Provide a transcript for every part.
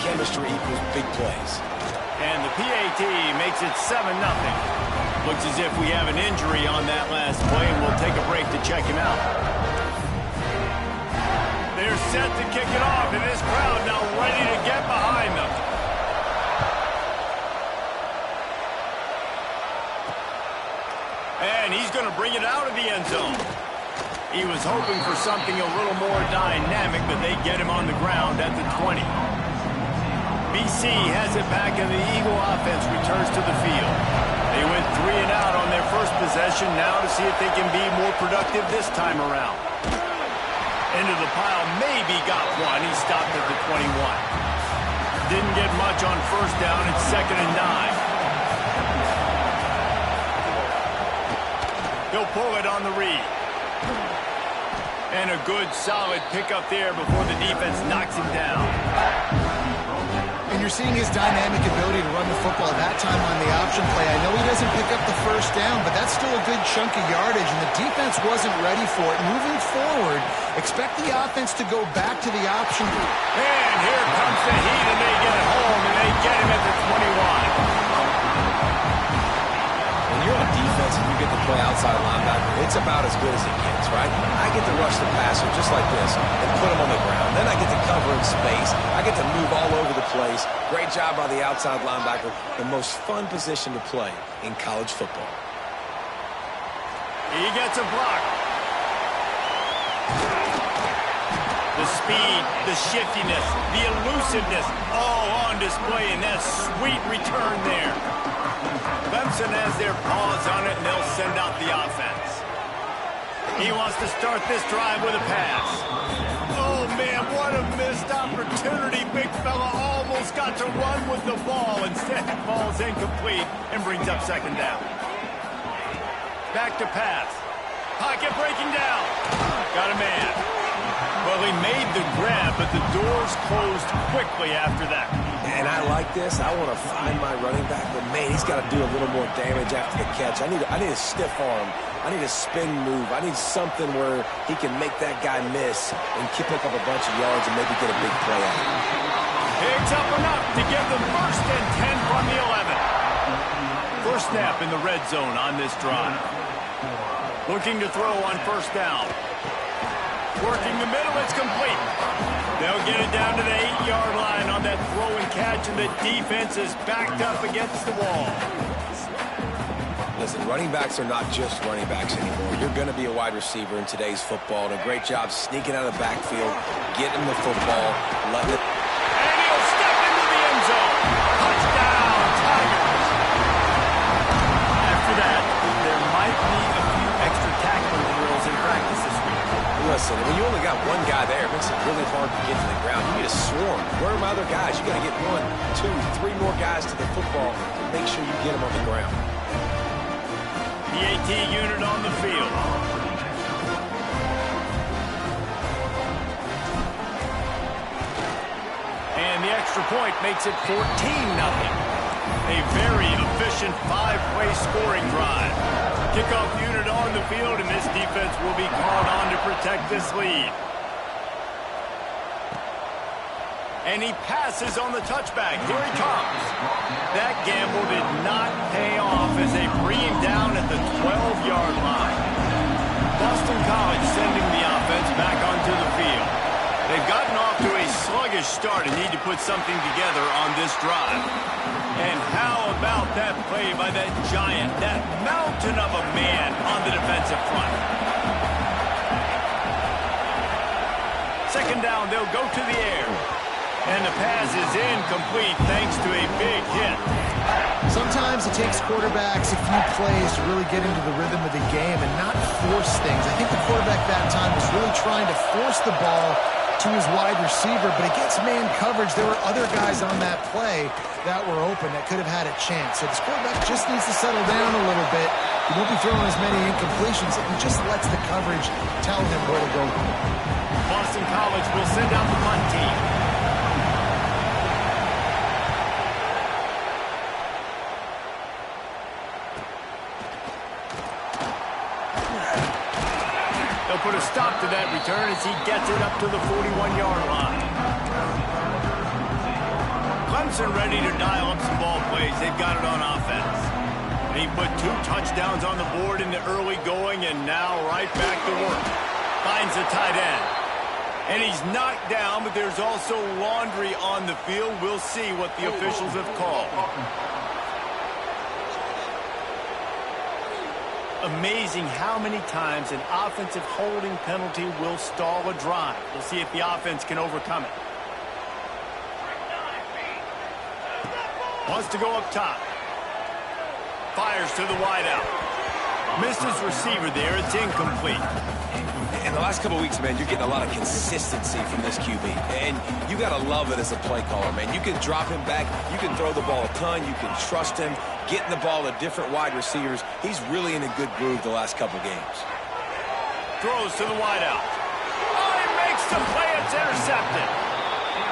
chemistry equals big plays. And the PAT makes it 7-0. Looks as if we have an injury on that last play, and we'll take a break to check him out. They're set to kick it off, and this crowd now ready to get behind them. And he's going to bring it out of the end zone. He was hoping for something a little more dynamic, but they get him on the ground at the 20. BC has it back, and the Eagle offense returns to the field. They went 3 and out on their first possession, now to see if they can be more productive this time around. Into the pile, maybe got one. He stopped at the 21. Didn't get much on first down. It's 2nd and 9. He'll pull it on the read. And a good, solid pickup there before the defense knocks him down. And you're seeing his dynamic ability to run the football that time on the option play. I know he doesn't pick up the first down, but that's still a good chunk of yardage, and the defense wasn't ready for it. Moving forward, expect the offense to go back to the option. And here comes the heat, and they get it home, and they get him at the 21. When you're on defense and you get to play outside linebacker, it's about as good as it gets, right? I get to rush the passer just like this and put him on the ground. Then I get to cover in space. I get to move all over the place. Great job by the outside linebacker. The most fun position to play in college football. He gets a block. The speed, the shiftiness, the elusiveness, all on display in that sweet return there. Clemson has their paws on it, and they'll send out the offense. He wants to start this drive with a pass. Oh, man, what a missed opportunity. Big fella almost got to run with the ball. Instead, it falls incomplete and brings up 2nd down. Back to pass. Pocket breaking down. Got a man. Well, he made the grab, but the doors closed quickly after that. And I like this. I want to find my running back, but, man, he's got to do a little more damage after the catch. I need a stiff arm. I need a spin move. I need something where he can make that guy miss and pick up a bunch of yards and maybe get a big play out. Picks up enough to give them 1st and 10 from the 11. First snap in the red zone on this drive. Looking to throw on 1st down. Working the middle, it's complete. They'll get it down to the 8-yard line on that throw and catch, and the defense is backed up against the wall. Listen, running backs are not just running backs anymore. You're going to be a wide receiver in today's football, and a great job sneaking out of the backfield, getting the football, letting it. And he'll step into the end zone. Touchdown, Tigers. After that, there might be a few extra tackling drills in practice this week. Listen, when you only got one guy there, it makes it really hard to get to the ground. You need a swarm. Where are my other guys? You got to get 1, 2, 3 more guys to the football to make sure you get them on the ground. The AT unit on the field. And the extra point makes it 14-0. A very efficient 5-play scoring drive. Kickoff unit on the field, and this defense will be called on to protect this lead. And he passes on the touchback. Here he comes. That gamble did not pay off as they bring him down at the 12-yard line. Boston College sending the offense back onto the field. They've gotten off to a sluggish start and need to put something together on this drive. And how about that play by that giant, that mountain of a man on the defensive front? 2nd down, they'll go to the air. And the pass is incomplete thanks to a big hit. Sometimes it takes quarterbacks a few plays to really get into the rhythm of the game and not force things. I think the quarterback that time was really trying to force the ball to his wide receiver, but against man coverage, there were other guys on that play that were open that could have had a chance. So this quarterback just needs to settle down a little bit. He won't be throwing as many incompletions. He just lets the coverage tell him where to go. Boston College will send out the punt team. They'll put a stop to that return as he gets it up to the 41-yard line. Clemson ready to dial up some ball plays. They've got it on offense. He put 2 touchdowns on the board in the early going, and now right back to work. Finds the tight end. And he's knocked down, but there's also laundry on the field. We'll see what the officials have called. Amazing how many times an offensive holding penalty will stall a drive. We'll see if the offense can overcome it. Wants to go up top. Fires to the wideout. Missed his receiver there. It's incomplete. In the last couple of weeks, man, you're getting a lot of consistency from this QB. And you got to love it as a play caller, man. You can drop him back. You can throw the ball a ton. You can trust him. Getting the ball to different wide receivers. He's really in a good groove the last couple games. Throws to the wideout. Oh, he makes the play. It's intercepted.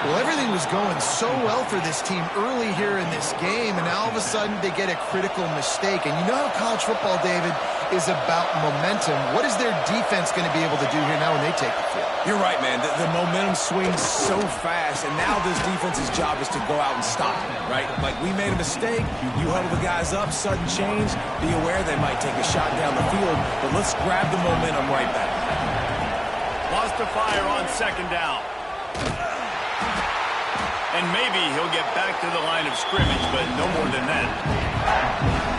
Well, everything was going so well for this team early here in this game, and now all of a sudden they get a critical mistake. And you know how college football, David, is about momentum. What is their defense going to be able to do here now when they take the field? You're right, man. The momentum swings so fast, and now this defense's job is to go out and stop it, right? Like, we made a mistake. You huddle the guys up, sudden change. Be aware they might take a shot down the field, but let's grab the momentum right back. Lost to fire on second down. And maybe he'll get back to the line of scrimmage, but no more than that.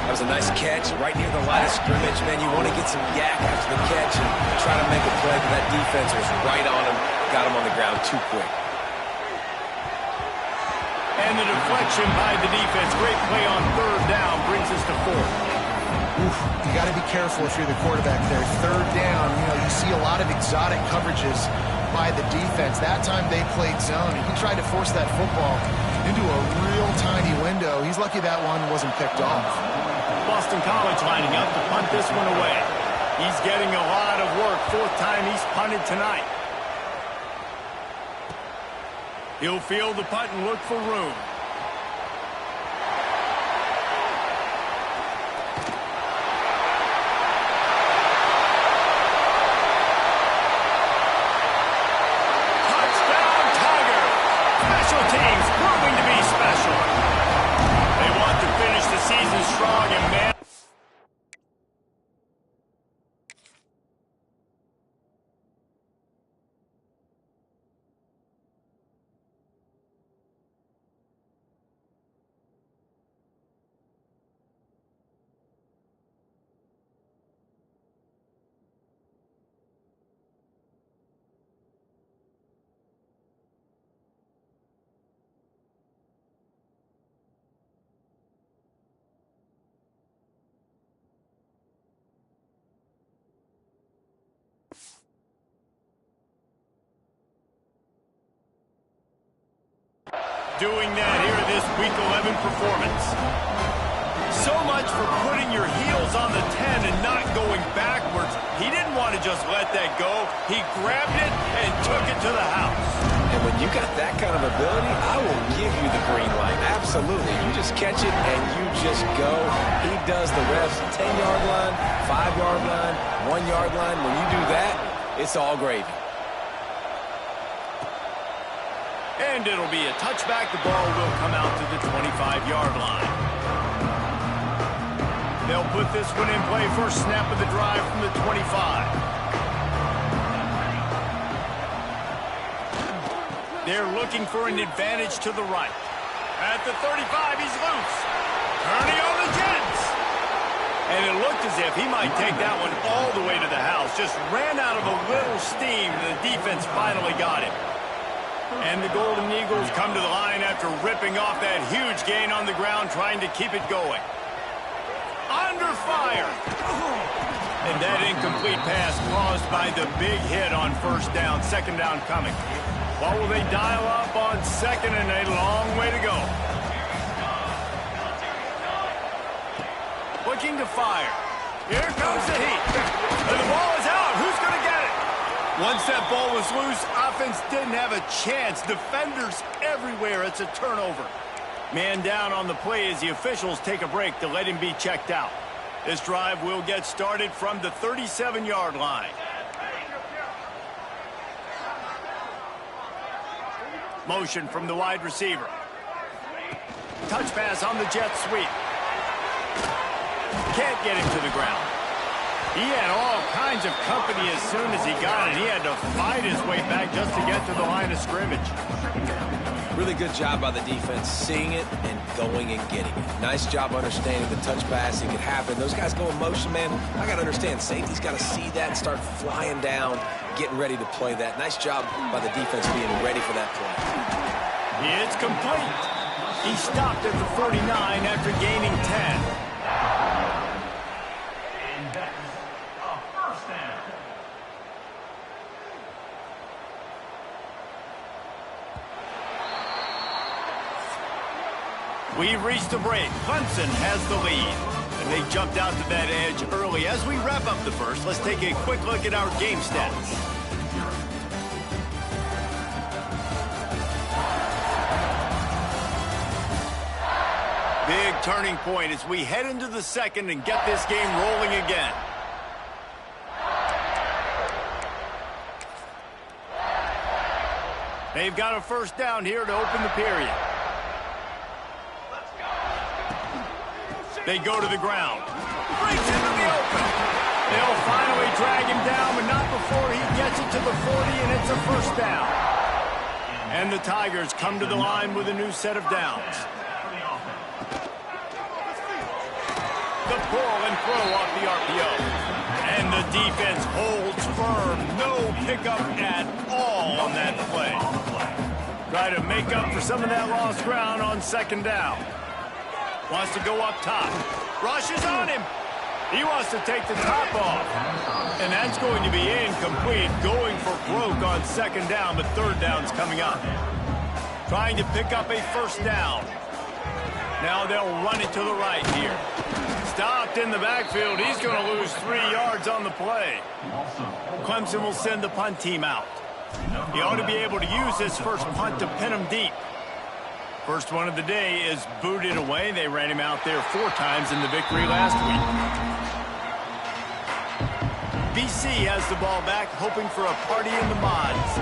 That was a nice catch right near the line of scrimmage, man. You want to get some yak after the catch and try to make a play, but that defense was right on him, got him on the ground too quick. And the deflection by the defense. Great play on third down brings us to 4th. Oof, you got to be careful if you're the quarterback there. Third down, you see a lot of exotic coverages by the defense. That time they played zone, and he tried to force that football into a real tiny window. He's lucky that one wasn't picked off. Boston College lining up to punt this one away. He's getting a lot of work. 4th time he's punted tonight. He'll field the punt and look for room. Strong and man. Doing that here in this Week 11 performance. So much for putting your heels on the 10 and not going backwards. He didn't want to just let that go. He grabbed it and took it to the house. And when you got that kind of ability, I will give you the green light. Absolutely. You just catch it and you just go. He does the rest. 10-yard line, 5-yard line, 1-yard line. When you do that, it's all gravy. And it'll be a touchback. The ball will come out to the 25-yard line. They'll put this one in play. First snap of the drive from the 25. They're looking for an advantage to the right. At the 35, he's loose. Turning on the Jets. And it looked as if he might take that one all the way to the house. Just ran out of a little steam. The defense finally got him. And the Golden Eagles come to the line after ripping off that huge gain on the ground, trying to keep it going. Under fire. And that incomplete pass caused by the big hit on first down. Second down coming. What will they dial up on second, and a long way to go. Looking to fire. Here comes the heat. And the ball is out. Who's going to get it? Once that ball was loose, offense didn't have a chance. Defenders everywhere. It's a turnover. Man down on the play as the officials take a break to let him be checked out. This drive will get started from the 37-yard line. Motion from the wide receiver. Touch pass on the jet sweep. Can't get him to the ground. He had all kinds of company as soon as he got it. He had to fight his way back just to get to the line of scrimmage. Really good job by the defense, seeing it and going and getting it. Nice job understanding the touch passing could happen. Those guys go in motion, man. I got to understand, safety's got to see that, start flying down, getting ready to play that. Nice job by the defense being ready for that play. It's complete. He stopped at the 49 after gaining 10. We've reached the break. Clemson has the lead. And they jumped out to that edge early. As we wrap up the first, let's take a quick look at our game stats. Big turning point as we head into the second and get this game rolling again. They've got a first down here to open the period. They go to the ground. Breaks into the open. They'll finally drag him down, but not before he gets it to the 40, and it's a first down. And the Tigers come to the line with a new set of downs. The pull and throw off the RPO. And the defense holds firm. No pickup at all on that play. Try to make up for some of that lost ground on second down. Wants to go up top. Rushes on him. He wants to take the top off. And that's going to be incomplete. Going for broke on second down, but third down's coming up. Trying to pick up a first down. Now they'll run it to the right here. Stopped in the backfield. He's going to lose 3 yards on the play. Clemson will send the punt team out. He ought to be able to use this first punt to pin him deep. First one of the day is booted away. They ran him out there 4 times in the victory last week. BC has the ball back, hoping for a party in the mods.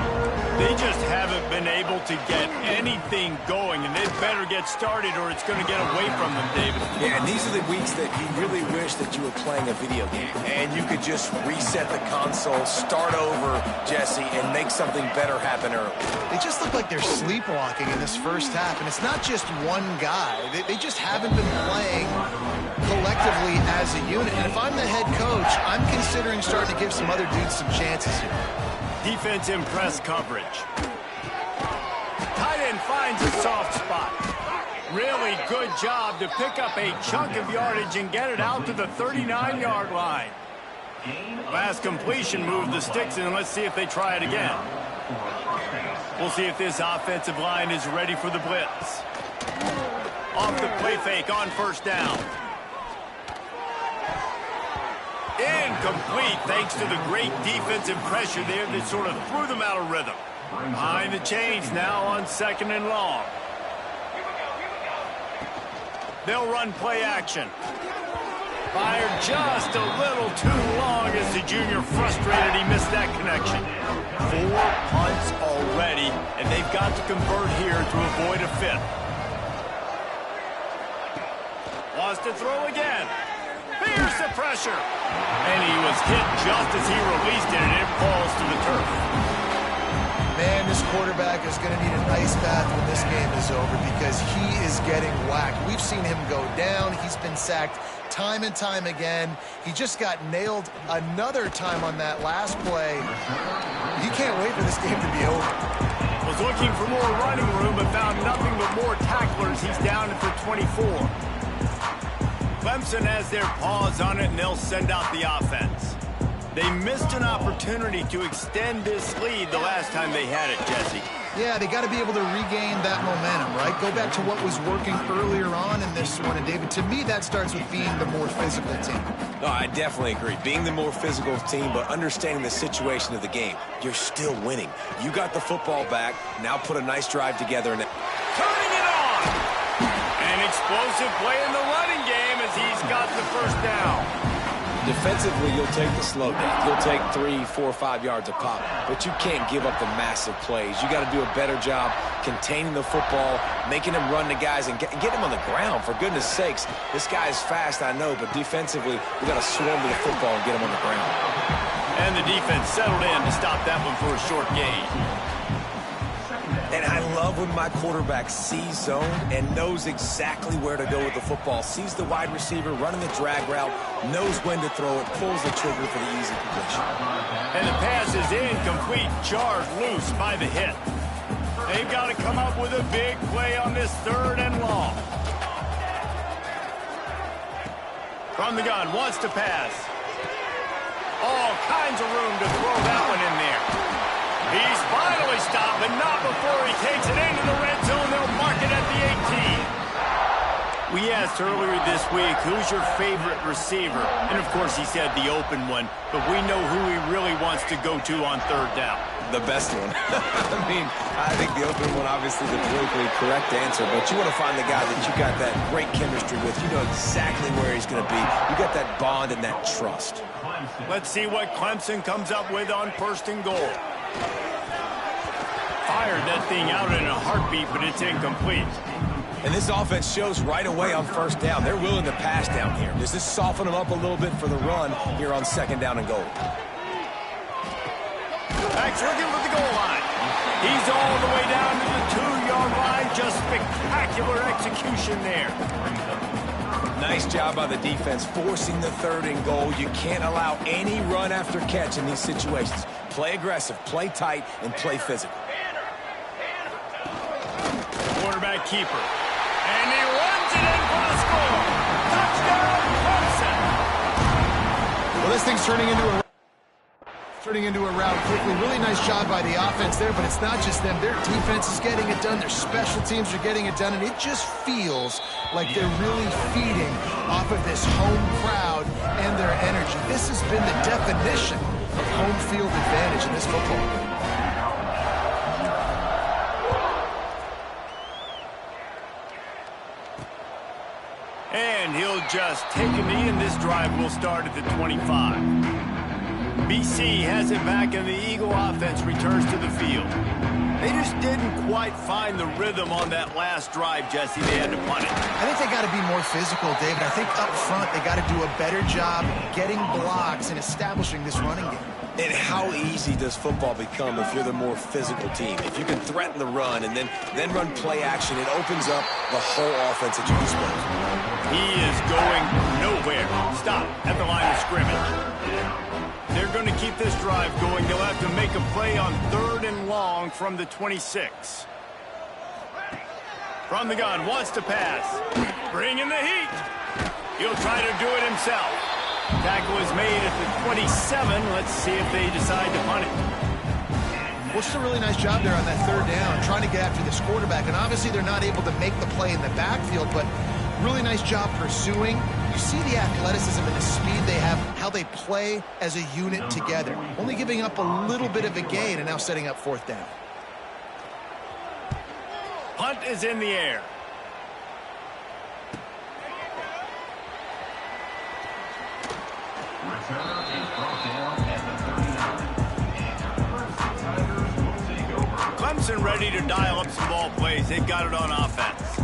They just haven't been able to get anything going, and they better get started or it's going to get away from them, David. Yeah, and these are the weeks that you really wish that you were playing a video game, and you could just reset the console, start over, Jesse, and make something better happen early. They just look like they're sleepwalking in this first half, and it's not just one guy. They just haven't been playing collectively as a unit. And if I'm the head coach, I'm considering starting to give some other dudes some chances here. Defense in press coverage. Tight end finds a soft spot. Really good job to pick up a chunk of yardage and get it out to the 39-yard line. Last completion moved the sticks in. Let's see if they try it again. We'll see if this offensive line is ready for the blitz. Off the play fake on first down. Incomplete thanks to the great defensive pressure there that sort of threw them out of rhythm. Behind the chains now on second and long. They'll run play action. Fired just a little too long as the junior frustrated he missed that connection. 4 punts already, and they've got to convert here to avoid a fifth. Wants to throw again. Fears the pressure. And he was hit just as he released it, and it falls to the turf. Man, this quarterback is going to need an ice bath when this game is over because he is getting whacked. We've seen him go down. He's been sacked time and time again. He just got nailed another time on that last play. He can't wait for this game to be over. Was looking for more running room, but found nothing but more tacklers. He's down at the 24. Clemson has their paws on it, and they'll send out the offense. They missed an opportunity to extend this lead the last time they had it, Jesse. Yeah, they got to be able to regain that momentum, right? Go back to what was working earlier on in this one. And, David, to me, that starts with being the more physical team. No, I definitely agree. Being the more physical team, but understanding the situation of the game. You're still winning. You got the football back. Now put a nice drive together. And turning it on! An explosive play in the running game as he's got the first down. Defensively, you'll take the slow death. You'll take 3, 4, 5 yards of pop, but you can't give up the massive plays. You got to do a better job containing the football, making him run the guys, and get him on the ground. For goodness sakes, this guy is fast, I know, but defensively, we got to swarm to the football and get him on the ground. And the defense settled in to stop that one for a short gain. And I love when my quarterback sees zone and knows exactly where to go with the football. Sees the wide receiver running the drag route, knows when to throw it, pulls the trigger for the easy completion. And the pass is incomplete, charged loose by the hit. They've got to come up with a big play on this 3rd and long. From the gun, wants to pass. All kinds of room to throw that one in there. He's finally stopped, but not before he takes it into the red zone. They'll mark it at the 18. We asked earlier this week, who's your favorite receiver? And, of course, he said the open one, but we know who he really wants to go to on 3rd down. The best one. I mean, I think the open one, obviously, the politically correct answer, but you want to find the guy that you got that great chemistry with. You know exactly where he's going to be. You got that bond and that trust. Let's see what Clemson comes up with on 1st and goal. Fired that thing out in a heartbeat, but it's incomplete. And this offense shows right away on 1st down. They're willing to pass down here. Does this soften them up a little bit for the run here on 2nd down and goal? Back's looking for the goal line. He's all the way down to the 2-yard line. Just spectacular execution there. Nice job by the defense forcing the 3rd and goal. You can't allow any run after catch in these situations. Play aggressive, play tight, and play physical. Quarterback keeper. And he runs it in for the score. Touchdown, Clemson. Well, this thing's turning into a route quickly. Really nice job by the offense there, but it's not just them. Their defense is getting it done. Their special teams are getting it done, and it just feels like they're really feeding off of this home crowd and their energy. This has been the definition of home field advantage in this football game. And he'll just take a knee, and this drive will start at the 25. BC has it back, and the Eagle offense returns to the field. They just didn't quite find the rhythm on that last drive, Jesse. They had to punt it. I think they got to be more physical, David. I think up front they got to do a better job getting blocks and establishing this running game. And how easy does football become if you're the more physical team? If you can threaten the run and then run play action, it opens up the whole offense at your disposal. He is going nowhere. Stop at the line of scrimmage. They're going to keep this drive going. They'll have to make a play on 3rd and long from the 26. From the gun, wants to pass. Bring in the heat. He'll try to do it himself. Tackle is made at the 27. Let's see if they decide to punt it. Well, just a really nice job there on that 3rd down, trying to get after this quarterback. And obviously they're not able to make the play in the backfield, but really nice job pursuing. You see the athleticism and the speed they have, how they play as a unit together. Only giving up a little bit of a gain and now setting up 4th down. Punt is in the air. Clemson ready to dial up some ball plays. They've got it on offense.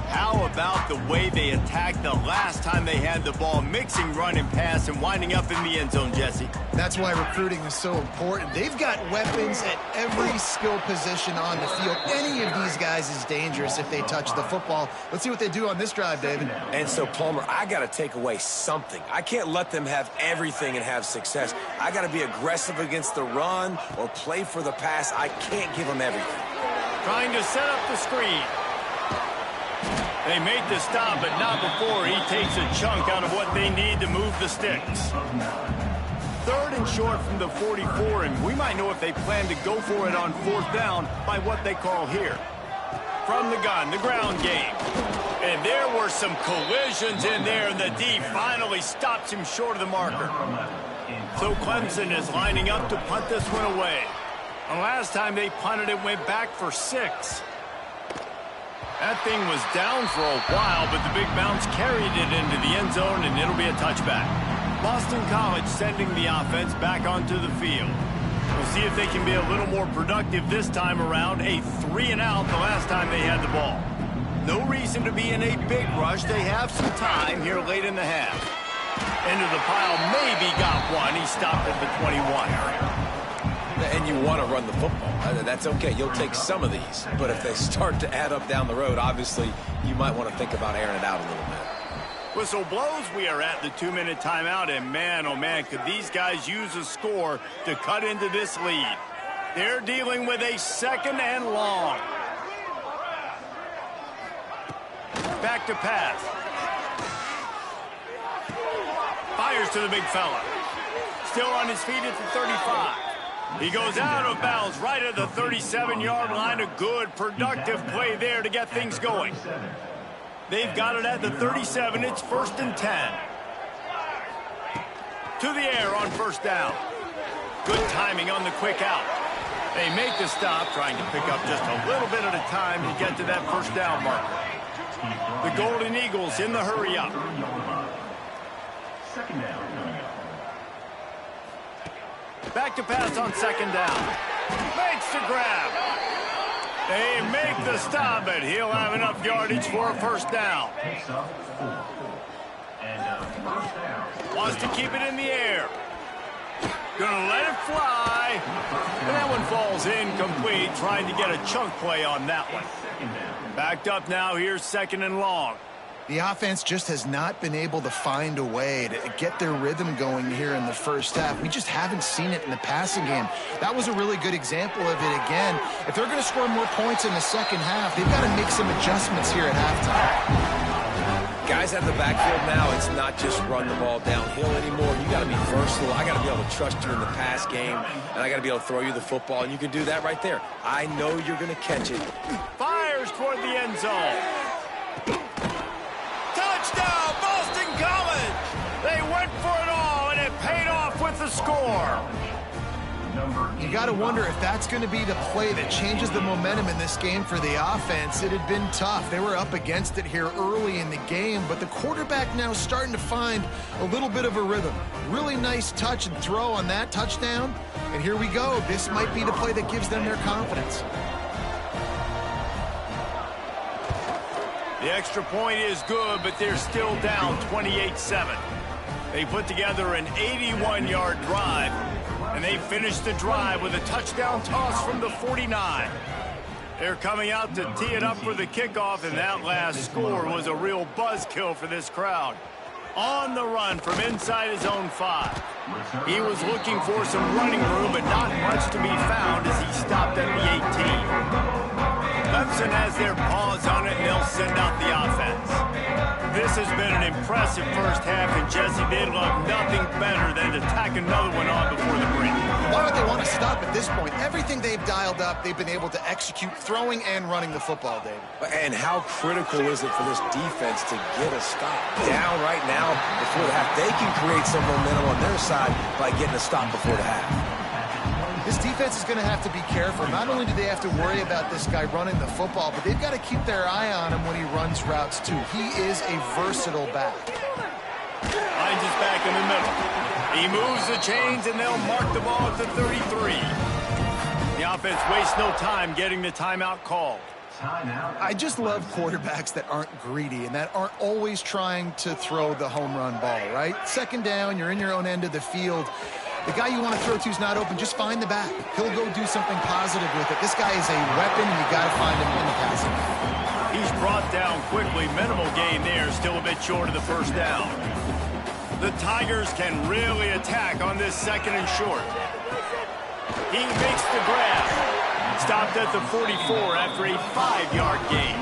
How about the way they attacked the last time they had the ball, mixing run and pass and winding up in the end zone, Jesse? That's why recruiting is so important. They've got weapons at every skill position on the field. Any of these guys is dangerous if they touch the football. Let's see what they do on this drive, David. And so, Palmer, I got to take away something. I can't let them have everything and have success. I got to be aggressive against the run or play for the pass. I can't give them everything. Trying to set up the screen. They made the stop, but not before he takes a chunk out of what they need to move the sticks. 3rd and short from the 44, and we might know if they plan to go for it on 4th down by what they call here. From the gun, the ground game. And there were some collisions in there, and the D finally stops him short of the marker. So Clemson is lining up to punt this one away. And last time they punted, it went back for 6. That thing was down for a while, but the big bounce carried it into the end zone, and it'll be a touchback. Boston College sending the offense back onto the field. We'll see if they can be a little more productive this time around. A 3-and-out the last time they had the ball. No reason to be in a big rush. They have some time here late in the half. Into the pile, maybe got one. He stopped at the 21. And you want to run the football. That's okay. You'll take some of these. But if they start to add up down the road, obviously, you might want to think about airing it out a little bit. Whistle blows. We are at the 2-minute timeout. And man, oh man, could these guys use a score to cut into this lead. They're dealing with a 2nd and long. Back to pass. Fires to the big fella. Still on his feet at the 35. He goes out of bounds right at the 37-yard line. A good, productive play there to get things going. They've got it at the 37. It's 1st and 10. To the air on 1st down. Good timing on the quick out. They make the stop, trying to pick up just a little bit at a time to get to that 1st down marker. The Golden Eagles in the hurry up. 2nd down. Back to pass on 2nd down. Makes the grab. They make the stop, but he'll have enough yardage for a 1st down. Picks up 4. And 1st down. Wants to keep it in the air. Gonna let it fly. And that one falls incomplete, trying to get a chunk play on that one. Backed up now, here's 2nd and long. The offense just has not been able to find a way to get their rhythm going here in the first half. We just haven't seen it in the passing game. That was a really good example of it again. If they're going to score more points in the second half, they've got to make some adjustments here at halftime. Guys at the backfield now, it's not just run the ball downhill anymore. You got to be versatile. I got to be able to trust you in the pass game, and I got to be able to throw you the football, and you can do that right there. I know you're going to catch it. Fires toward the end zone. Touchdown, Boston College! They went for it all, and it paid off with the score. You got to wonder if that's going to be the play that changes the momentum in this game for the offense. It had been tough. They were up against it here early in the game, but the quarterback now starting to find a little bit of a rhythm. Really nice touch and throw on that touchdown, and here we go. This might be the play that gives them their confidence. The extra point is good, but they're still down 28-7. They put together an 81-yard drive, and they finished the drive with a touchdown toss from the 49. They're coming out to tee it up for the kickoff, and that last score was a real buzzkill for this crowd. On the run from inside his own 5. He was looking for some running room, but not much to be found as he stopped at the 18. Clemson has their paws on it, and they'll send out the offense. This has been an impressive first half, and Jesse, they'd love nothing better than to tack another one on before the break. Why would they want to stop at this point? Everything they've dialed up, they've been able to execute throwing and running the football, David. And how critical is it for this defense to get a stop? Down right now before the half. They can create some momentum on their side by getting a stop before the half. This defense is going to have to be careful. Not only do they have to worry about this guy running the football, but they've got to keep their eye on him when he runs routes, too. He is a versatile back. Finds his back in the middle. He moves the chains, and they'll mark the ball at the 33. The offense wastes no time getting the timeout called. I just love quarterbacks that aren't greedy and that aren't always trying to throw the home run ball, right? 2nd down, you're in your own end of the field. The guy you want to throw to is not open. Just find the back. He'll go do something positive with it. This guy is a weapon, and you got to find him in the passing game. He's brought down quickly. Minimal gain there. Still a bit short of the 1st down. The Tigers can really attack on this 2nd and short. He makes the grab. Stopped at the 44 after a 5-yard gain.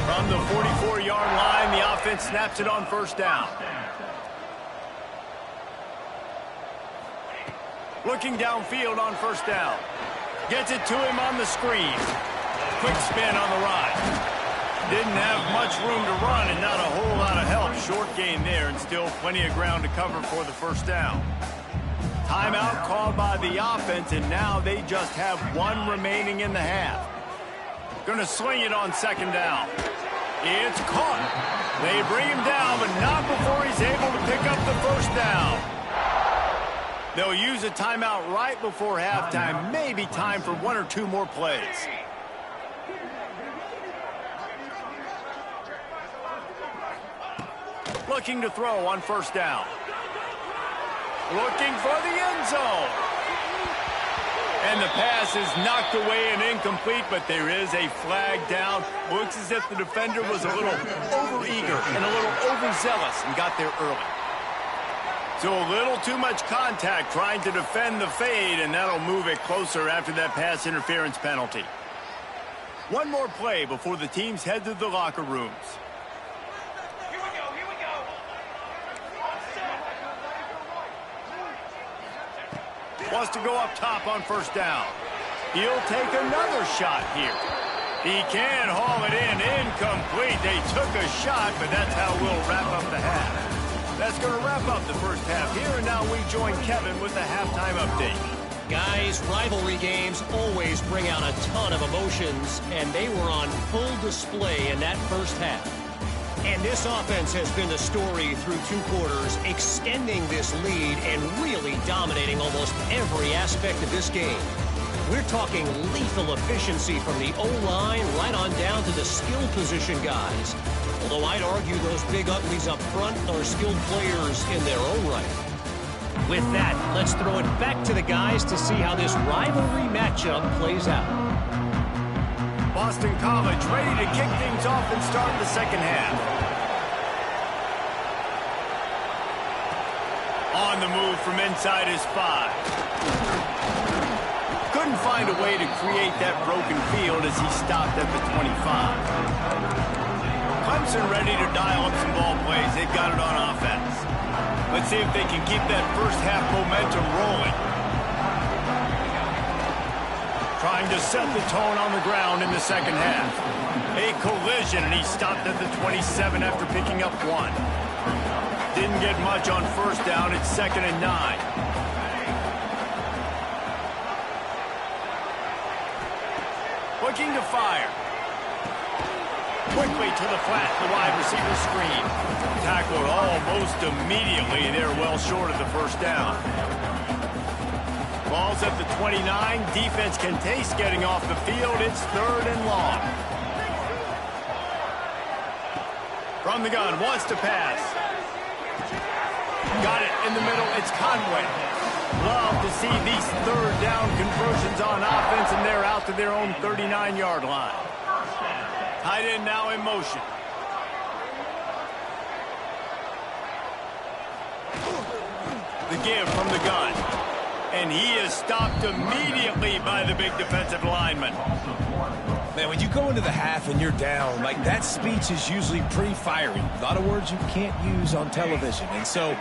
From the 44-yard line, the offense snaps it on 1st down. Looking downfield on 1st down. Gets it to him on the screen. Quick spin on the ride. Didn't have much room to run and not a whole lot of help. Short gain there and still plenty of ground to cover for the 1st down. Timeout called by the offense, and now they just have one remaining in the half. Going to sling it on 2nd down. It's caught. They bring him down, but not before he's able to pick up the first down. They'll use a timeout right before halftime. Maybe time for one or two more plays. Looking to throw on first down. Looking for the end zone. And the pass is knocked away and incomplete, but there is a flag down. Looks as if the defender was a little overeager and a little overzealous and got there early. So a little too much contact trying to defend the fade, and that'll move it closer after that pass interference penalty. One more play before the teams head to the locker rooms. Wants to go up top on first down. He'll take another shot here. He can haul it in. Incomplete. They took a shot, but that's how we'll wrap up the half. That's going to wrap up the first half here, and now we join Kevin with the halftime update. Guys, rivalry games always bring out a ton of emotions, and they were on full display in that first half. And this offense has been the story through two quarters, extending this lead and really dominating almost every aspect of this game. We're talking lethal efficiency from the O-line right on down to the skill position guys. Although I'd argue those big uglies up front are skilled players in their own right. With that, let's throw it back to the guys to see how this rivalry matchup plays out. Boston College ready to kick things off and start the second half. On the move from inside his 5. Couldn't find a way to create that broken field as he stopped at the 25. Clemson ready to dial up some ball plays. They've got it on offense. Let's see if they can keep that first half momentum rolling. Trying to set the tone on the ground in the second half. A collision, and he stopped at the 27 after picking up 1. Didn't get much on first down. It's 2nd and 9. Looking to fire. Quickly to the flat, the wide receiver screen. Tackled almost immediately. They're well short of the first down. Ball's at the 29. Defense can taste getting off the field. It's 3rd and long. From the gun, wants to pass. Got it in the middle. It's Conway. Love to see these 3rd down conversions on offense, and they're out to their own 39-yard line. Tight end now in motion. The give from the gun. And he is stopped immediately by the big defensive lineman. Man, when you go into the half and you're down, like that speech is usually pretty fiery. A lot of words you can't use on television. And so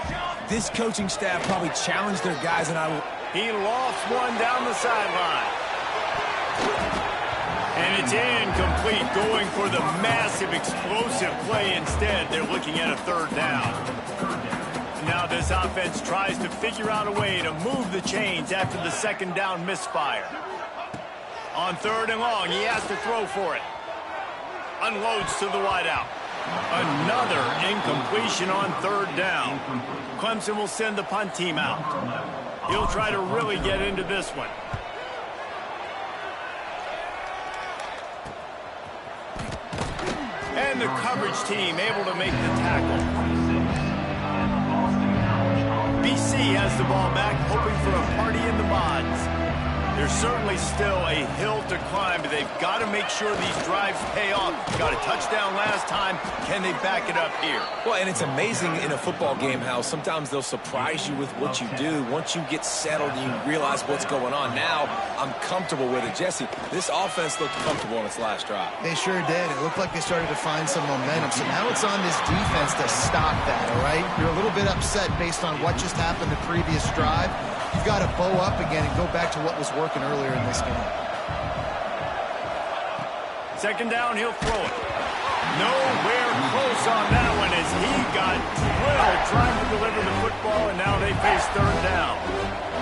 this coaching staff probably challenged their guys, and he lost one down the sideline. And it's incomplete, going for the massive explosive play instead. They're looking at a 3rd down. Now this offense tries to figure out a way to move the chains after the 2nd down misfire. On 3rd and long, he has to throw for it. Unloads to the wideout. Another incompletion on 3rd down. Clemson will send the punt team out. He'll try to really get into this one. And the coverage team able to make the tackle. BC has the ball back, hoping for a party in the mods. There's certainly still a hill to climb, but they've got to make sure these drives pay off. Got a touchdown last time. Can they back it up here? Well, and it's amazing in a football game how sometimes they'll surprise you with what you do. Once you get settled and you realize what's going on. Now, I'm comfortable with it. Jesse, this offense looked comfortable on its last drive. They sure did. It looked like they started to find some momentum. So now it's on this defense to stop that, all right? You're a little bit upset based on what just happened the previous drive. You've got to bow up again and go back to what was working earlier in this game. 2nd down, he'll throw it. Nowhere close on that one as he got drilled trying to deliver the football, and now they face 3rd down.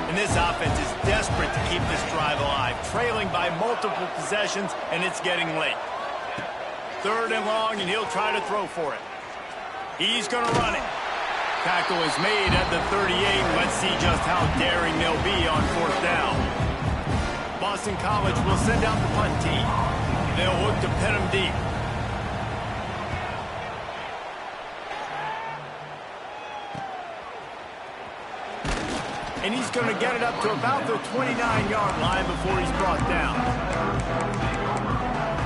And this offense is desperate to keep this drive alive, trailing by multiple possessions, and it's getting late. 3rd and long, and he'll try to throw for it. He's going to run it. Tackle is made at the 38. Let's see just how daring they'll be on 4th down. Boston College will send out the punt team. They'll look to pin them deep. And he's going to get it up to about the 29-yard line before he's brought down.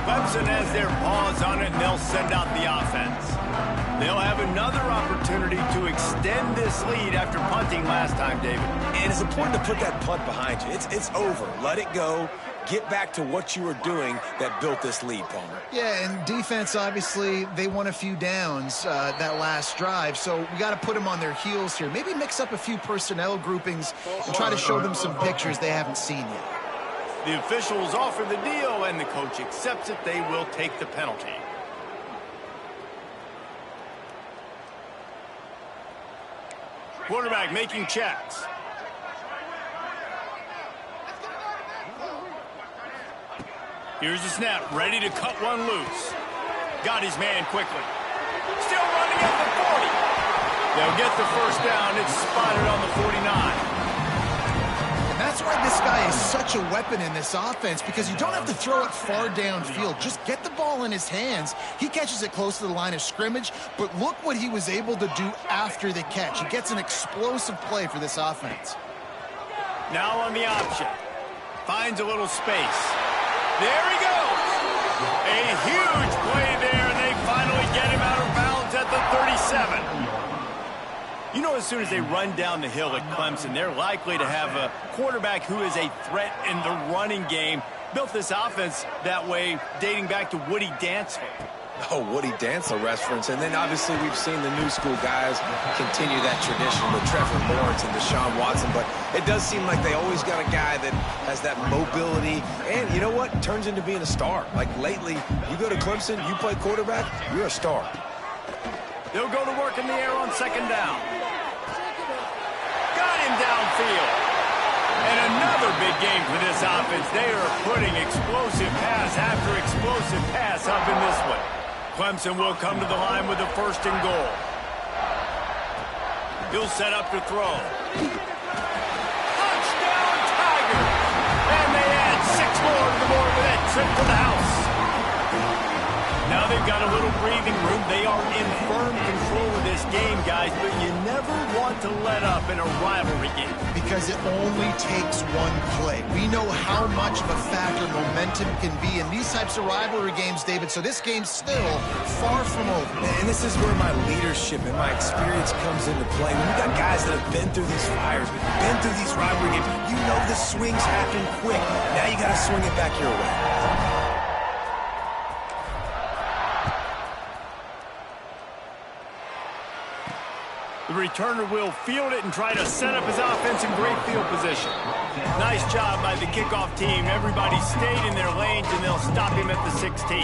Clemson has their paws on it, and they'll send out the offense. They'll have another opportunity to extend this lead after punting last time, David. And it's important to put that punt behind you. It's over. Let it go. Get back to what you were doing that built this lead, Palmer. Yeah, and defense, obviously, they won a few downs that last drive, so we got to put them on their heels here. Maybe mix up a few personnel groupings and try to show them some pictures they haven't seen yet. The officials offer the deal, and the coach accepts it. They will take the penalty. Quarterback making checks. Here's the snap, ready to cut one loose. Got his man quickly. Still running at the 40. They'll get the 1st down. It's spotted on the 49. And that's why this guy is such a weapon in this offense, because you don't have to throw it far downfield. Just get the ball in his hands. He catches it close to the line of scrimmage, but look what he was able to do after the catch. He gets an explosive play for this offense. Now on the option. Finds a little space. There he goes. A huge play there, and they finally get him out of bounds at the 37. You know, as soon as they run down the hill at Clemson, they're likely to have a quarterback who is a threat in the running game. Built this offense that way dating back to Woody Dantzler. Oh, Woody Dantzler reference. And then obviously we've seen the new school guys continue that tradition with Trevor Lawrence and Deshaun Watson. But it does seem like they always got a guy that has that mobility. And you know what? Turns into being a star. Like lately, you go to Clemson, you play quarterback, you're a star. They'll go to work in the air on 2nd down. Got him downfield. And another big game for this offense. They are putting explosive pass after explosive pass up in this one. Clemson will come to the line with a 1st and goal. He'll set up to throw. Touchdown, Tigers! And they add 6 more to the board with that trip to the house. Now they've got a little breathing room. They are in firm control of this game, guys, but you never want to let up in a rivalry game. Because it only takes one play. We know how much of a factor momentum can be in these types of rivalry games, David, so this game's still far from over. And this is where my leadership and my experience comes into play. When you got guys that have been through these fires, been through these rivalry games, you know the swings happen quick. Now you got to swing it back your way. The returner will field it and try to set up his offense in great field position. Nice job by the kickoff team. Everybody stayed in their lanes, and they'll stop him at the 16.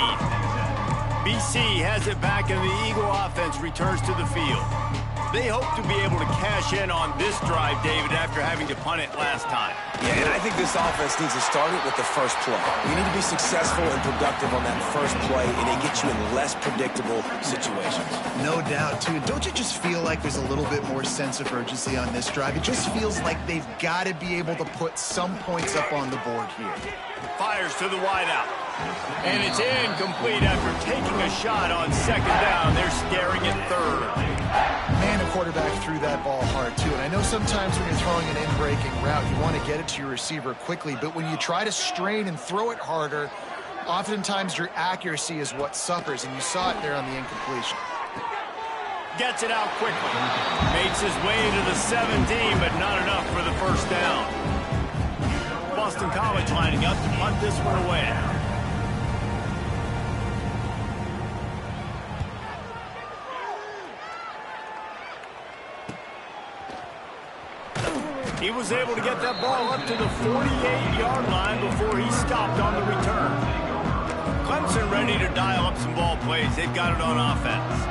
BC has it back, and the Eagle offense returns to the field. They hope to be able to cash in on this drive, David, after having to punt it last time. Yeah, and I think this offense needs to start it with the first play. You need to be successful and productive on that first play, and it gets you in less predictable situations. No doubt, too. Don't you just feel like there's a little bit more sense of urgency on this drive? It just feels like they've got to be able to put some points up on the board here. Fires to the wideout. And it's incomplete after taking a shot on 2nd down. They're staring at 3rd. Man, the quarterback threw that ball hard, too. And I know sometimes when you're throwing an in-breaking route, you want to get it to your receiver quickly. But when you try to strain and throw it harder, oftentimes your accuracy is what suffers. And you saw it there on the incompletion. Gets it out quickly. Makes his way to the 17, but not enough for the 1st down. Boston College lining up to punt this one away. He was able to get that ball up to the 48-yard line before he stopped on the return. Clemson ready to dial up some ball plays. They've got it on offense.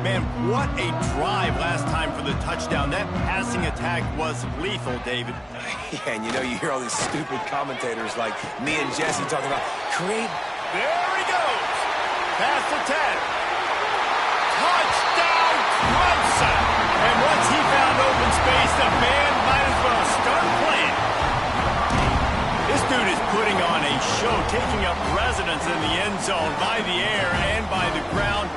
Man, what a drive last time for the touchdown. That passing attack was lethal, David. Yeah, and you know, you hear all these stupid commentators like me and Jesse talking about create. There he goes. Pass to 10. Touchdown, Clemson! And once he found open space, the band might as well start playing. This dude is putting on a show, taking up residence in the end zone by the air and by the ground,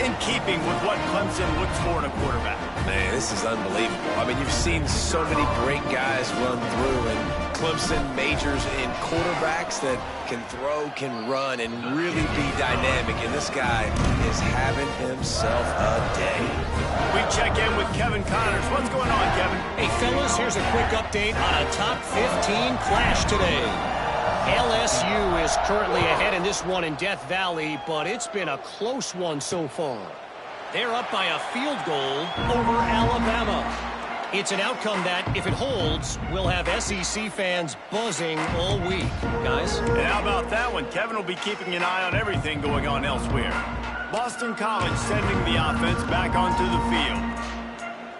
in keeping with what Clemson looks for in a quarterback. Man, this is unbelievable. I mean, you've seen so many great guys run through, and Clemson majors in quarterbacks that can throw, can run, and really be dynamic. And this guy is having himself a day. We check in with Kevin Connors. What's going on, Kevin? Hey, fellas, here's a quick update on a top 15 clash today. LSU is currently ahead in this one in Death Valley, but it's been a close one so far. They're up by a field goal over Alabama. It's an outcome that, if it holds, will have SEC fans buzzing all week. Guys? And how about that one? Kevin will be keeping an eye on everything going on elsewhere. Boston College sending the offense back onto the field.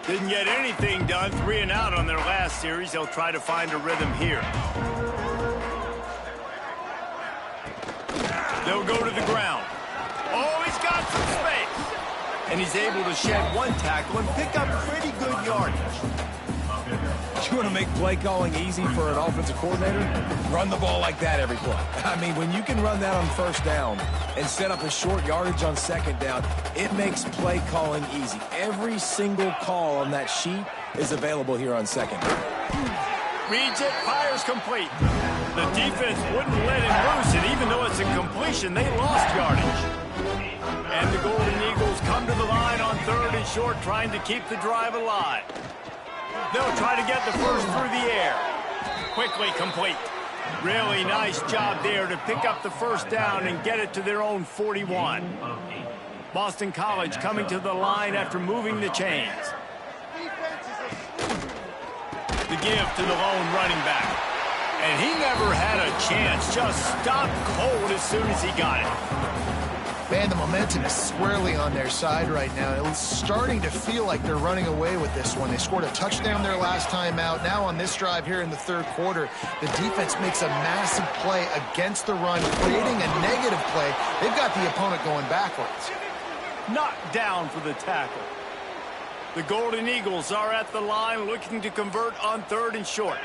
Didn't get anything done, 3 and out on their last series. They'll try to find a rhythm here. They'll go to the ground. Oh, he's got some space. And he's able to shed one tackle and pick up pretty good yardage. You want to make play calling easy for an offensive coordinator? Run the ball like that every play. I mean, when you can run that on first down and set up a short yardage on second down, it makes play calling easy. Every single call on that sheet is available here on second down. Reads it, fires complete. The defense wouldn't let him loose, and even though it's a completion, they lost yardage. And the Golden Eagles come to the line on 3rd and short, trying to keep the drive alive. They'll try to get the first through the air. Quickly complete. Really nice job there to pick up the first down and get it to their own 41. Boston College coming to the line after moving the chains. The give to the lone running back. And he never had a chance. Just stopped cold as soon as he got it. Man, the momentum is squarely on their side right now. It's starting to feel like they're running away with this one. They scored a touchdown their last time out. Now on this drive here in the 3rd quarter, the defense makes a massive play against the run, creating a negative play. They've got the opponent going backwards. Knocked down for the tackle. The Golden Eagles are at the line looking to convert on 3rd and short.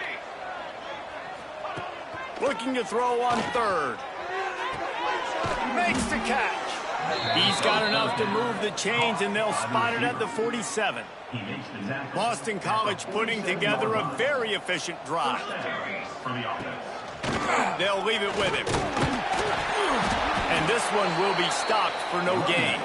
Looking to throw on 3rd. Makes the catch. He's got enough to move the chains, and they'll spot it at the 47. Boston College putting together a very efficient drive. They'll leave it with him. And this one will be stopped for no gain.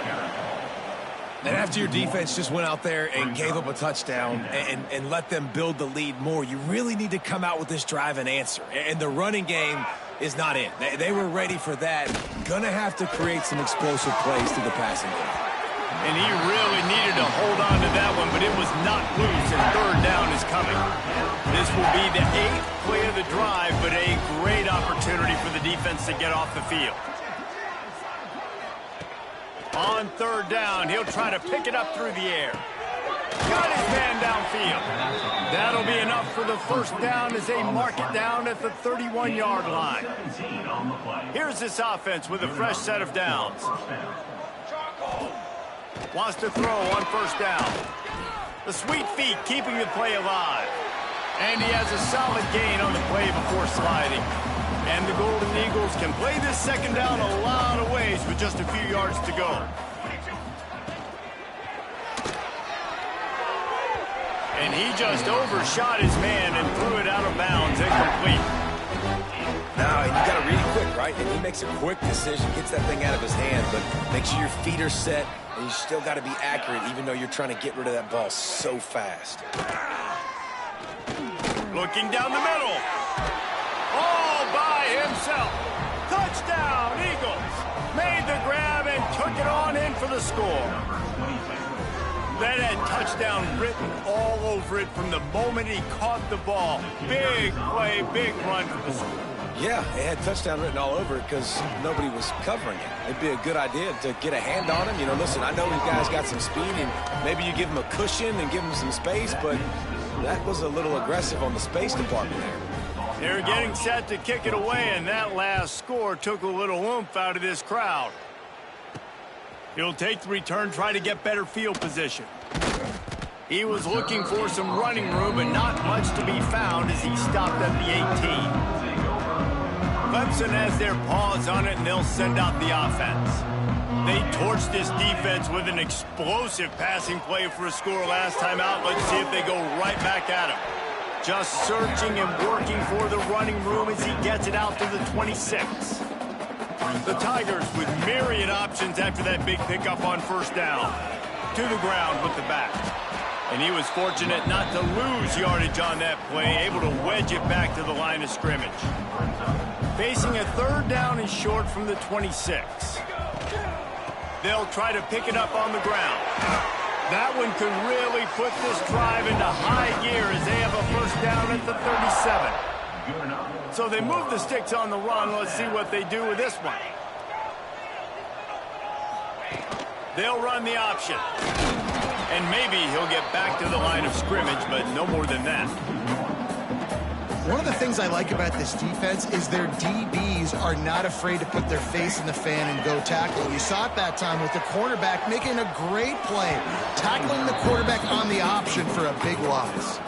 And after your defense just went out there and gave up a touchdown and let them build the lead more, you really need to come out with this drive and answer. And the running game is not in. They were ready for that. Gonna have to create some explosive plays to the passing game. And he really needed to hold on to that one, but it was not loose, and 3rd down is coming. This will be the 8th play of the drive, but a great opportunity for the defense to get off the field. On 3rd down, he'll try to pick it up through the air. Got his man downfield. That'll be enough for the first down as they mark it down at the 31-yard line. Here's this offense with a fresh set of downs. Wants to throw on 1st down. The sweet feet keeping the play alive. And he has a solid gain on the play before sliding. And the Golden Eagles can play this 2nd down a lot of ways with just a few yards to go. And he just overshot his man and threw it out of bounds, incomplete. Now, you got to read it quick, right? And he makes a quick decision, gets that thing out of his hand, but make sure your feet are set, and you still got to be accurate, even though you're trying to get rid of that ball so fast. Looking down the middle. All by himself. Touchdown, Eagles. Made the grab and took it on in for the score. That had touchdown written all over it from the moment he caught the ball. Big play, big run for the score. Yeah, it had touchdown written all over it because nobody was covering it. It'd be a good idea to get a hand on him. You know, listen, I know these guys got some speed, and maybe you give him a cushion and give him some space, but that was a little aggressive on the space department there. They're getting set to kick it away, and that last score took a little oomph out of this crowd. He'll take the return, try to get better field position. He was looking for some running room, but not much to be found as he stopped at the 18. Clemson has their paws on it, and they'll send out the offense. They torched this defense with an explosive passing play for a score last time out. Let's see if they go right back at him. Just searching and working for the running room as he gets it out to the 26. The Tigers with myriad options after that big pickup on first down. To the ground with the back. And he was fortunate not to lose yardage on that play, able to wedge it back to the line of scrimmage. Facing a third down and short from the 26. They'll try to pick it up on the ground. That one could really put this drive into high gear as they have a first down at the 37. So they move the sticks on the run. Let's see what they do with this one. They'll run the option. And maybe he'll get back to the line of scrimmage, but no more than that. One of the things I like about this defense is their DBs are not afraid to put their face in the fan and go tackle. You saw it that time with the cornerback making a great play, tackling the quarterback on the option for a big loss.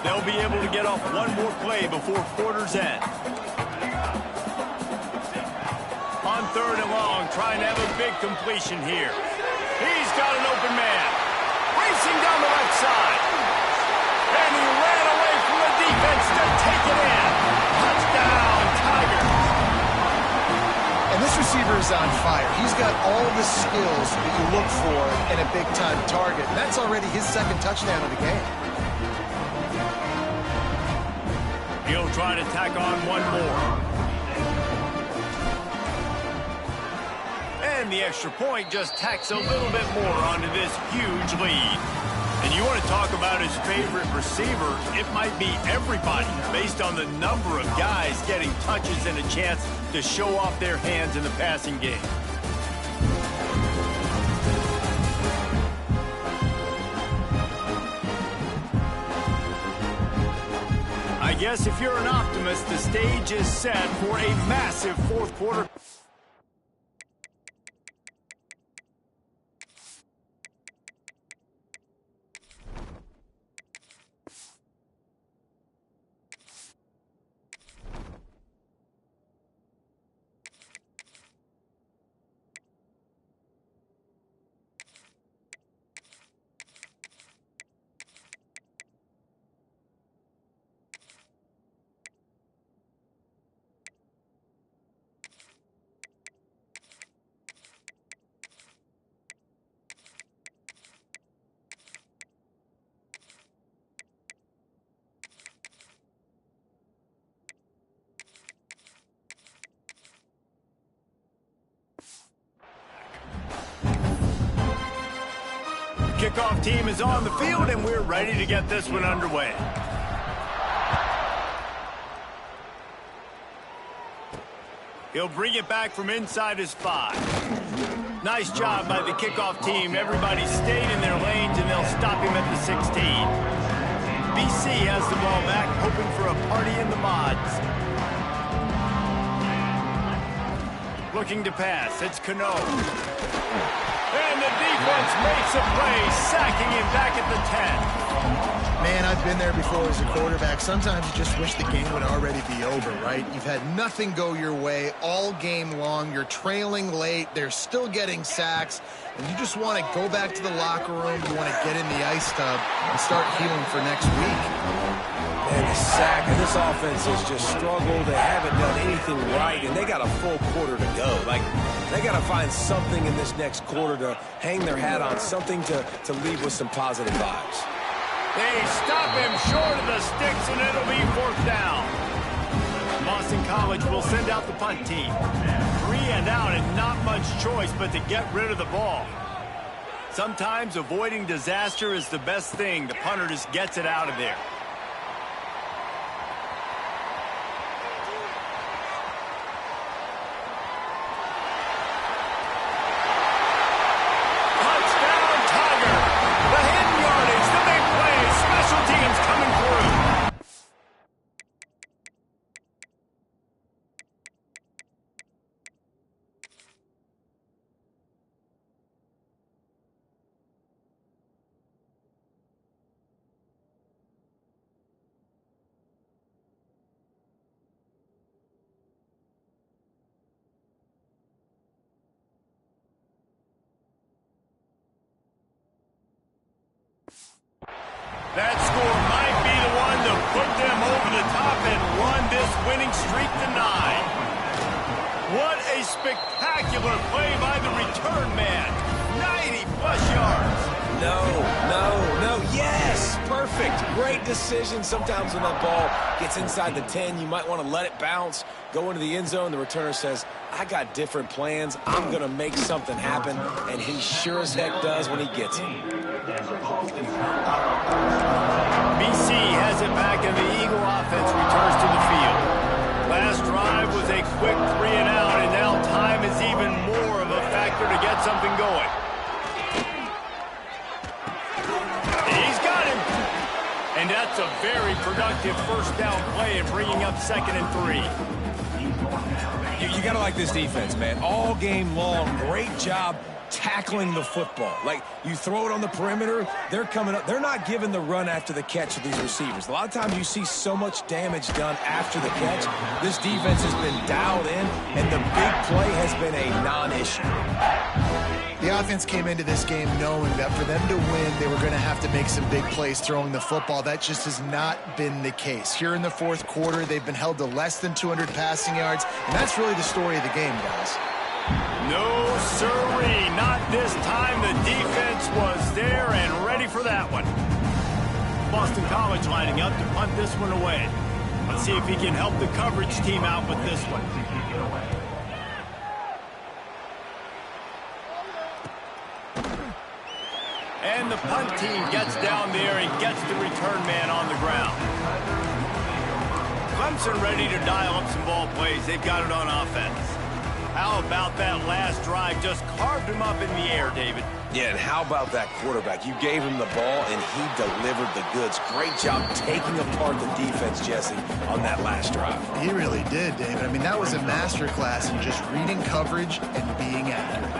They'll be able to get off one more play before quarter's end. On third and long, trying to have a big completion here. He's got an open man. Racing down the left side. And he ran away from the defense to take it in. Touchdown, Tigers. And this receiver is on fire. He's got all the skills that you look for in a big-time target. And that's already his second touchdown of the game. He'll try to tack on one more. And the extra point just tacks a little bit more onto this huge lead. And you want to talk about his favorite receiver, it might be everybody based on the number of guys getting touches and a chance to show off their hands in the passing game. I guess if you're an optimist, the stage is set for a massive fourth quarter. Kickoff team is on the field, and we're ready to get this one underway. He'll bring it back from inside his 5. Nice job by the kickoff team. Everybody stayed in their lanes, and they'll stop him at the 16. BC has the ball back, hoping for a party in the mods. Looking to pass. It's Cano. And the defense makes a play, sacking him back at the 10. Man, I've been there before as a quarterback. Sometimes you just wish the game would already be over, right? You've had nothing go your way all game long. You're trailing late. They're still getting sacks. And you just want to go back to the locker room. You want to get in the ice tub and start healing for next week. And the sack, and this offense has just struggled. They haven't done anything right, and they got a full quarter to go. Like, they got to find something in this next quarter to hang their hat on, something to leave with some positive vibes. They stop him short of the sticks, and it'll be fourth down. Boston College will send out the punt team. 3 and out, and not much choice but to get rid of the ball. Sometimes avoiding disaster is the best thing. The punter just gets it out of there. That score might be the one to put them over the top and run this winning streak to 9. What a spectacular play by the return man. 90-plus yards. No, yes, perfect. Great decision. Sometimes when that ball gets inside the 10, you might want to let it bounce, go into the end zone. The returner says, I got different plans. I'm going to make something happen, and he sure as heck does when he gets it. BC has it back, and the Eagle offense returns to the field. Last drive was a quick 3 and out, and now time is even more of a factor to get something going. He's got him. And that's a very productive first down play and bringing up 2nd and 3. You got to like this defense, man. All game long, great job tackling the football. Like, you throw it on the perimeter, they're coming up. They're not giving the run after the catch to these receivers. A lot of times you see so much damage done after the catch. This defense has been dialed in, and the big play has been a non-issue. The offense came into this game knowing that for them to win, they were going to have to make some big plays throwing the football. That just has not been the case. Here in the fourth quarter, they've been held to less than 200 passing yards, and that's really the story of the game, guys. No, sirree, not this time. The defense was there and ready for that one. Boston College lining up to punt this one away. Let's see if he can help the coverage team out with this one. And the punt team gets down there and gets the return man on the ground. Clemson ready to dial up some ball plays. They've got it on offense. How about that last drive? Just carved him up in the air, David. Yeah, and how about that quarterback? You gave him the ball, and he delivered the goods. Great job taking apart the defense, Jesse, on that last drive. He really did, David. I mean, that was a masterclass in just reading coverage and being accurate.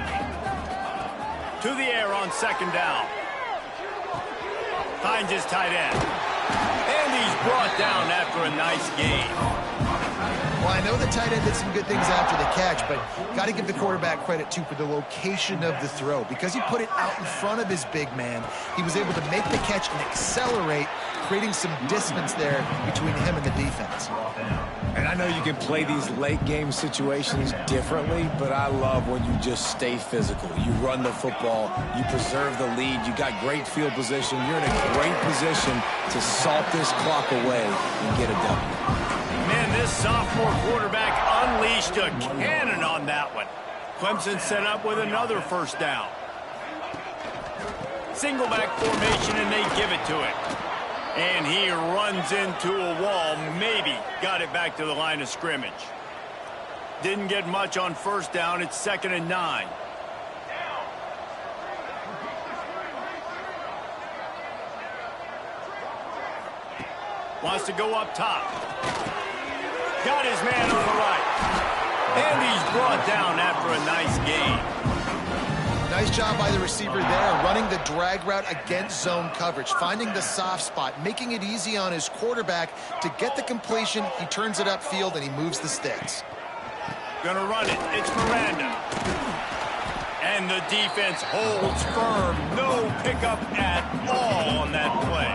To the air on 2nd down. Finds his tight end. And he's brought down after a nice gain. Well, I know the tight end did some good things after the catch, but got to give the quarterback credit, too, for the location of the throw. Because he put it out in front of his big man, he was able to make the catch and accelerate, creating some distance there between him and the defense. And I know you can play these late-game situations differently, but I love when you just stay physical. You run the football, you preserve the lead, you got great field position, you're in a great position to salt this clock away and get a W. Man, this sophomore quarterback unleashed a cannon on that one. Clemson set up with another first down. Single back formation, and they give it to him. And he runs into a wall, maybe got it back to the line of scrimmage. Didn't get much on first down. It's 2nd and 9. Wants to go up top. Got his man on the right. And he's brought down after a nice gain. Nice job by the receiver there, running the drag route against zone coverage, finding the soft spot, making it easy on his quarterback to get the completion. He turns it upfield, and he moves the sticks. Gonna run it. It's Miranda. And the defense holds firm. No pickup at all on that play.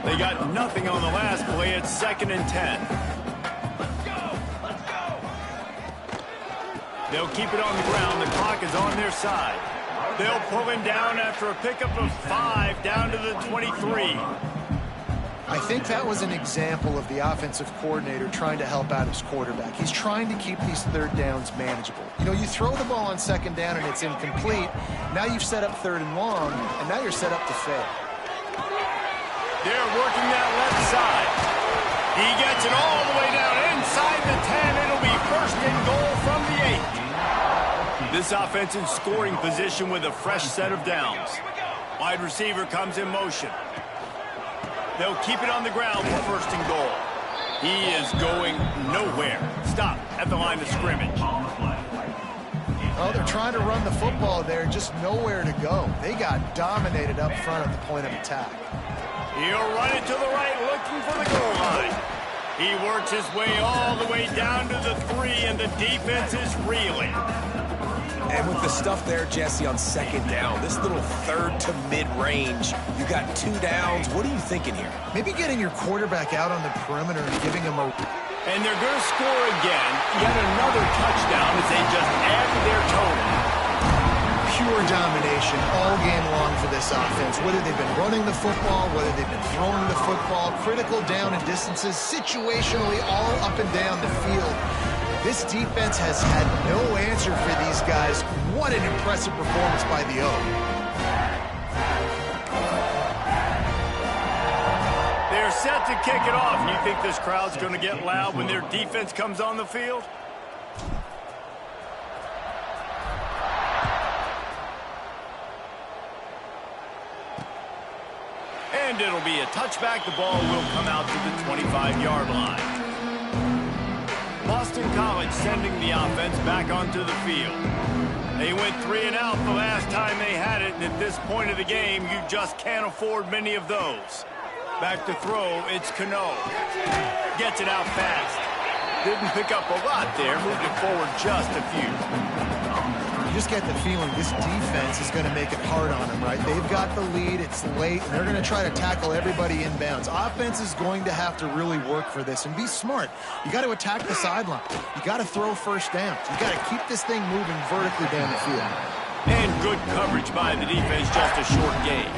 They got nothing on the last play. It's 2nd and 10. They'll keep it on the ground. The clock is on their side. They'll pull him down after a pickup of 5 down to the 23. I think that was an example of the offensive coordinator trying to help out his quarterback. He's trying to keep these third downs manageable. You know, you throw the ball on 2nd down and it's incomplete. Now you've set up 3rd and long, and now you're set up to fail. They're working that left side. He gets it all the way down inside the 10. It'll be 1st and goal from the 8. This offense in scoring position with a fresh set of downs. Wide receiver comes in motion. They'll keep it on the ground for 1st and goal. He is going nowhere. Stop at the line of scrimmage. Oh, they're trying to run the football there, just nowhere to go. They got dominated up front at the point of attack. He'll run it to the right, looking for the goal line. He works his way all the way down to the 3, and the defense is reeling. And with the stuff there, Jesse, on second down, this little third to mid-range, you got 2 downs. What are you thinking here? Maybe getting your quarterback out on the perimeter and giving him a... And they're going to score again. Yet another touchdown as they just add to their total. Pure domination all game long for this offense. Whether they've been running the football, whether they've been throwing the football, critical down and distances, situationally all up and down the field. This defense has had no answer for these guys. What an impressive performance by the O. They're set to kick it off. And you think this crowd's going to get loud when their defense comes on the field? And it'll be a touchback. The ball will come out to the 25-yard line. Boston College sending the offense back onto the field. They went 3 and out the last time they had it, and at this point of the game, you just can't afford many of those. Back to throw, it's Cano. Gets it out fast. Didn't pick up a lot there, moved it forward just a few. You just get the feeling this defense is going to make it hard on them, right? They've got the lead, it's late, and they're going to try to tackle everybody inbounds. Offense is going to have to really work for this and be smart. You got to attack the sideline. You got to throw first downs. You got to keep this thing moving vertically down the field. And good coverage by the defense, just a short gain.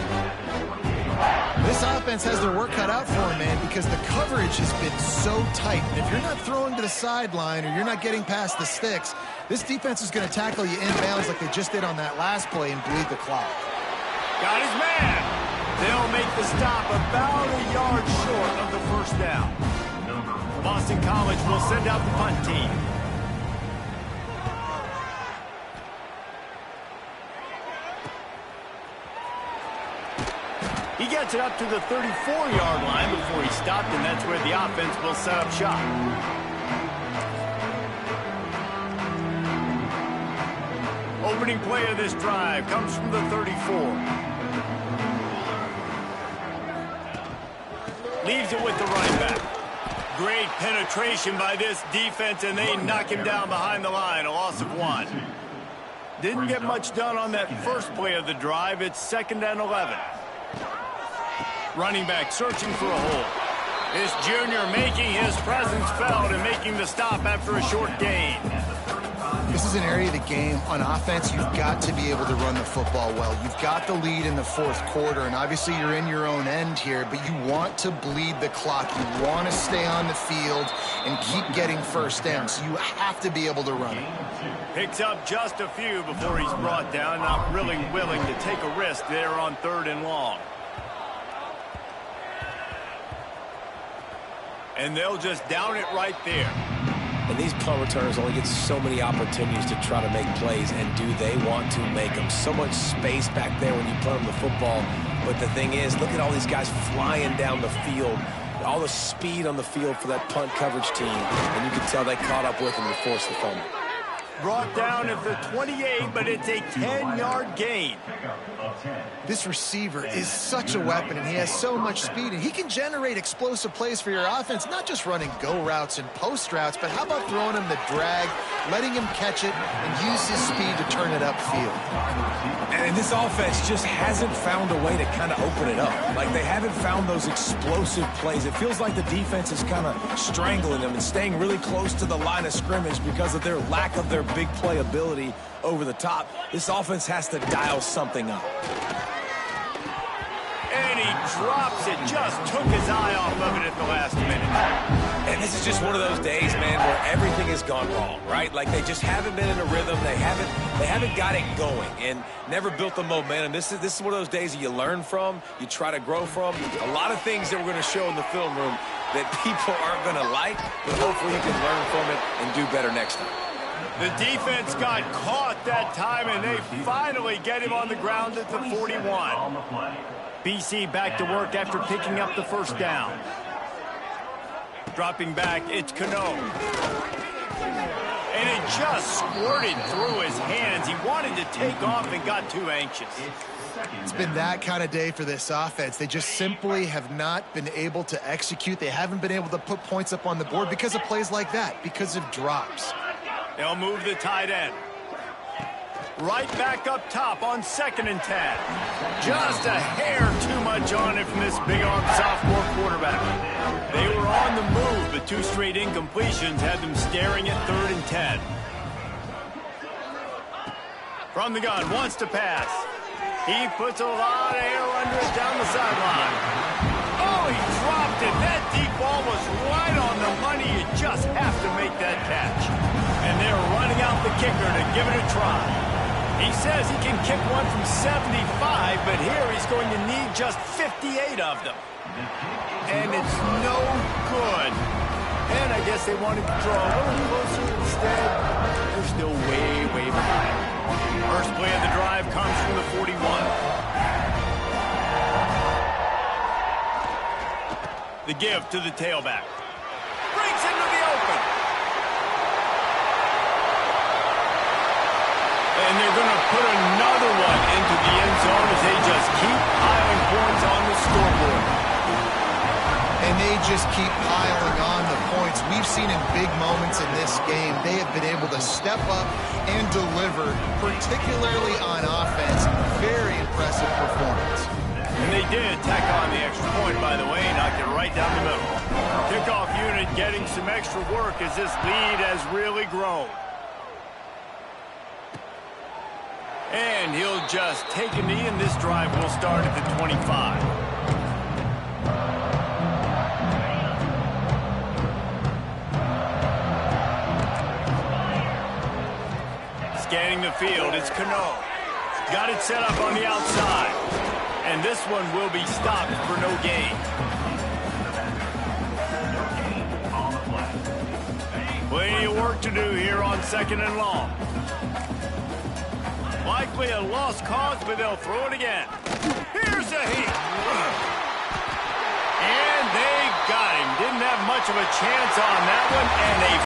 This offense has their work cut out for them, man, because the coverage has been so tight. And if you're not throwing to the sideline or you're not getting past the sticks, this defense is going to tackle you inbounds like they just did on that last play and bleed the clock. Got his man. They'll make the stop about a yard short of the first down. Boston College will send out the punt team. He gets it up to the 34-yard line before he stopped, and that's where the offense will set up shop. Opening play of this drive comes from the 34. Leaves it with the running back. Great penetration by this defense, and they knock him down behind the line, a loss of 1. Didn't get much done on that first play of the drive. It's 2nd and 11. Running back searching for a hole. This junior making his presence felt and making the stop after a short gain. This is an area of the game. On offense, you've got to be able to run the football well. You've got the lead in the 4th quarter, and obviously you're in your own end here, but you want to bleed the clock. You want to stay on the field and keep getting first down, so you have to be able to run it. Picks up just a few before he's brought down, not really willing to take a risk there on 3rd and long. And they'll just down it right there. And these punt returners only get so many opportunities to try to make plays, and do they want to make them? So much space back there when you punt them the football. But the thing is, look at all these guys flying down the field. All the speed on the field for that punt coverage team. And you can tell they caught up with them and forced the fumble. Brought down at the 28, but it's a 10-yard gain. This receiver is such a weapon, and he has so much speed, and he can generate explosive plays for your offense, not just running go routes and post routes, but how about throwing him the drag, letting him catch it, and use his speed to turn it upfield. And this offense just hasn't found a way to kind of open it up. Like, they haven't found those explosive plays. It feels like the defense is kind of strangling them and staying really close to the line of scrimmage because of their lack of their big play ability over the top. This offense has to dial something up. And he drops it. Just took his eye off of it at the last minute. And this is just one of those days, man, where everything has gone wrong, right? Like, they just haven't been in a rhythm. They haven't got it going and never built the momentum. This is one of those days that you learn from, you try to grow from. A lot of things that we're going to show in the film room that people aren't going to like, but hopefully you can learn from it and do better next time. The defense got caught that time, and they finally get him on the ground at the 41. BC back to work after picking up the first down. Dropping back, it's Cano. And it just squirted through his hands. He wanted to take off and got too anxious. It's been that kind of day for this offense. They just simply have not been able to execute. They haven't been able to put points up on the board because of plays like that, because of drops. They'll move the tight end. Right back up top on 2nd and 10. Just a hair too much on it from this big-arm sophomore quarterback. They were on the move, but 2 straight incompletions had them staring at 3rd and 10. From the gun, wants to pass. He puts a lot of air under it down the sideline. Oh, he dropped it. That deep ball was right on the money. You just have to make that catch. And they're running out the kicker to give it a try. He says he can kick one from 75, but here he's going to need just 58 of them. And it's no good. And I guess they wanted to draw a little closer instead. They're still way, way behind. First play of the drive comes from the 41. The give to the tailback. Breaks into the open. And they're going to put another one into the end zone as they just keep piling points on the scoreboard. And they just keep piling on the points. We've seen in big moments in this game, they have been able to step up and deliver, particularly on offense. Very impressive performance. And they did tack on the extra point, by the way, knocked it right down the middle. Kickoff unit getting some extra work as this lead has really grown. And he'll just take a knee, and this drive will start at the 25. Scanning the field, it's Cano. Got it set up on the outside. And this one will be stopped for no gain. Plenty of work to do here on 2nd and long. Likely a lost cause, but they'll throw it again. Here's a hit. And they got him. Didn't have much of a chance on that one, and they